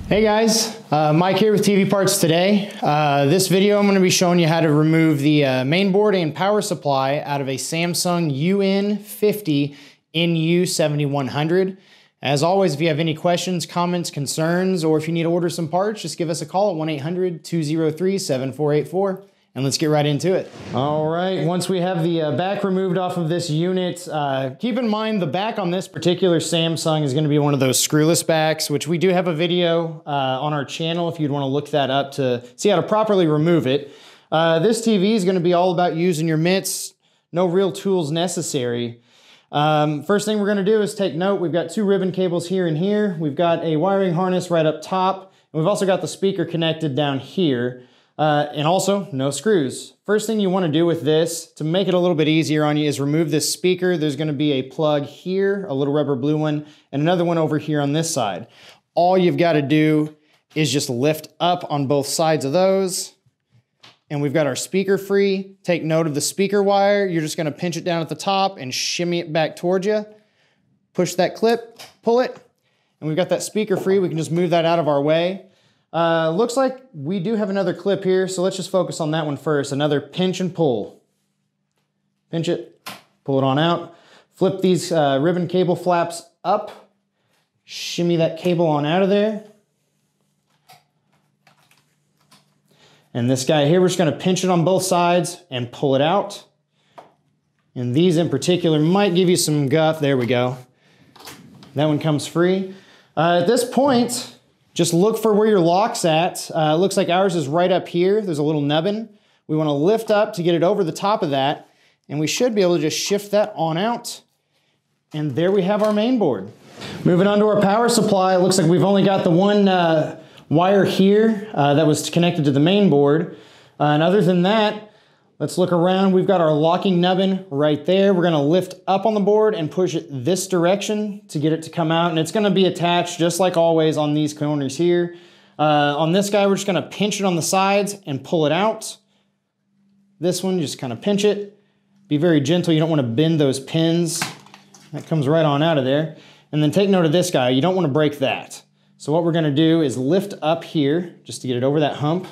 Hey guys, Mike here with TV Parts today. This video I'm going to be showing you how to remove the mainboard and power supply out of a Samsung UN50NU7100. As always, if you have any questions, comments, concerns, or if you need to order some parts, just give us a call at 1-800-203-7484. And let's get right into it. All right, once we have the back removed off of this unit, keep in mind the back on this particular Samsung is gonna be one of those screwless backs, which we do have a video on our channel if you'd wanna look that up to see how to properly remove it. This TV is gonna be all about using your mitts, no real tools necessary. First thing we're gonna do is take note, we've got two ribbon cables here and here. We've got a wiring harness right up top, and we've also got the speaker connected down here. And also, no screws. First thing you want to do with this, to make it a little bit easier on you, is remove this speaker. There's going to be a plug here, a little rubber blue one, and another one over here on this side. All you've got to do is just lift up on both sides of those. And we've got our speaker free. Take note of the speaker wire. You're just going to pinch it down at the top and shimmy it back towards you. Push that clip, pull it, and we've got that speaker free. We can just move that out of our way. Looks like we do have another clip here, so let's just focus on that one first. Another pinch and pull. Pinch it, pull it on out. Flip these ribbon cable flaps up. Shimmy that cable on out of there. And this guy here, we're just going to pinch it on both sides and pull it out. And these in particular might give you some guff. There we go. That one comes free. At this point, just look for where your lock's at. Looks like ours is right up here. There's a little nubbin. We want to lift up to get it over the top of that, and we should be able to just shift that on out. And there we have our main board. Moving on to our power supply, it looks like we've only got the one wire here that was connected to the main board. And other than that, let's look around. We've got our locking nubbin right there. We're gonna lift up on the board and push it this direction to get it to come out. And it's gonna be attached just like always on these corners here. On this guy, we're just gonna pinch it on the sides and pull it out. This one, just kind of pinch it. Be very gentle, you don't wanna bend those pins. That comes right on out of there. And then take note of this guy, you don't wanna break that. So what we're gonna do is lift up here just to get it over that hump.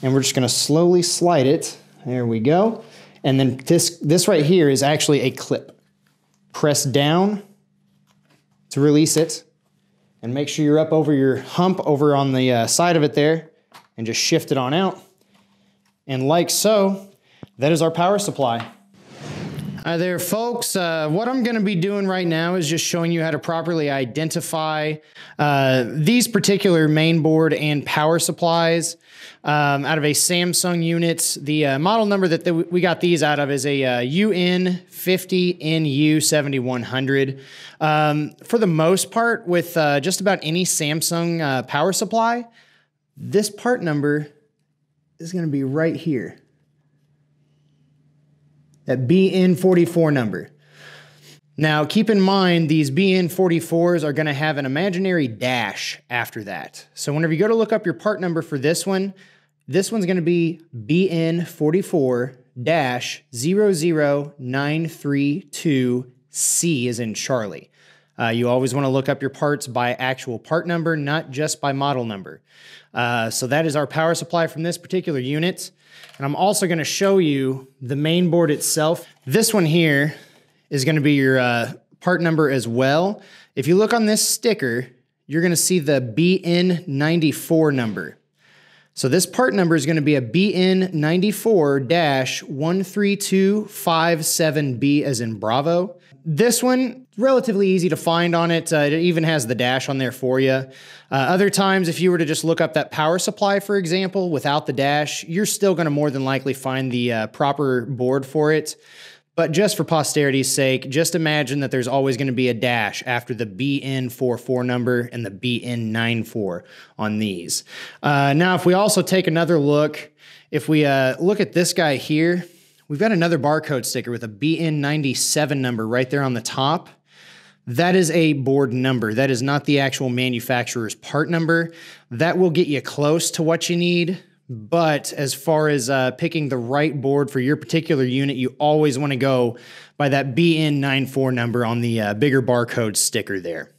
And we're just gonna slowly slide it. There we go. And then this right here is actually a clip. Press down to release it. And make sure you're up over your hump over on the side of it there. And just shift it on out. And like so, that is our power supply. Hi there, folks. What I'm going to be doing right now is just showing you how to properly identify these particular mainboard and power supplies out of a Samsung unit. The model number that we got these out of is a UN50NU7100. For the most part, with just about any Samsung power supply, this part number is going to be right here. That BN44 number. Now, keep in mind, these BN44s are going to have an imaginary dash after that. So whenever you go to look up your part number for this one's going to be BN44-00932C as in Charlie. You always want to look up your parts by actual part number, not just by model number. So that is our power supply from this particular unit. And I'm also going to show you the main board itself. This one here is going to be your part number as well. If you look on this sticker, you're going to see the BN94 number. So this part number is going to be a BN94-13257B as in Bravo. This one, relatively easy to find on it. It even has the dash on there for you. Other times, if you were to just look up that power supply, for example, without the dash, you're still going to more than likely find the proper board for it. But just for posterity's sake, just imagine that there's always going to be a dash after the BN44 number and the BN94 on these. Now, if we also take another look, if we look at this guy here, we've got another barcode sticker with a BN97 number right there on the top. That is a board number. That is not the actual manufacturer's part number. That will get you close to what you need. But as far as picking the right board for your particular unit, you always want to go by that BN94 number on the bigger barcode sticker there.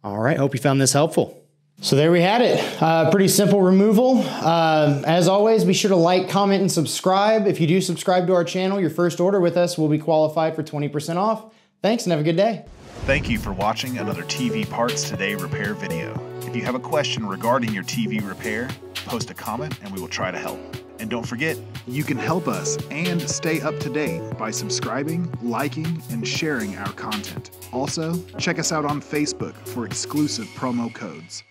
All right, hope you found this helpful. So there we had it. Pretty simple removal. As always, be sure to like, comment, and subscribe. If you do subscribe to our channel, your first order with us will be qualified for 20% off. Thanks and have a good day. Thank you for watching another TV Parts Today repair video. If you have a question regarding your TV repair, post a comment and we will try to help. And don't forget, you can help us and stay up to date by subscribing, liking, and sharing our content. Also, check us out on Facebook for exclusive promo codes.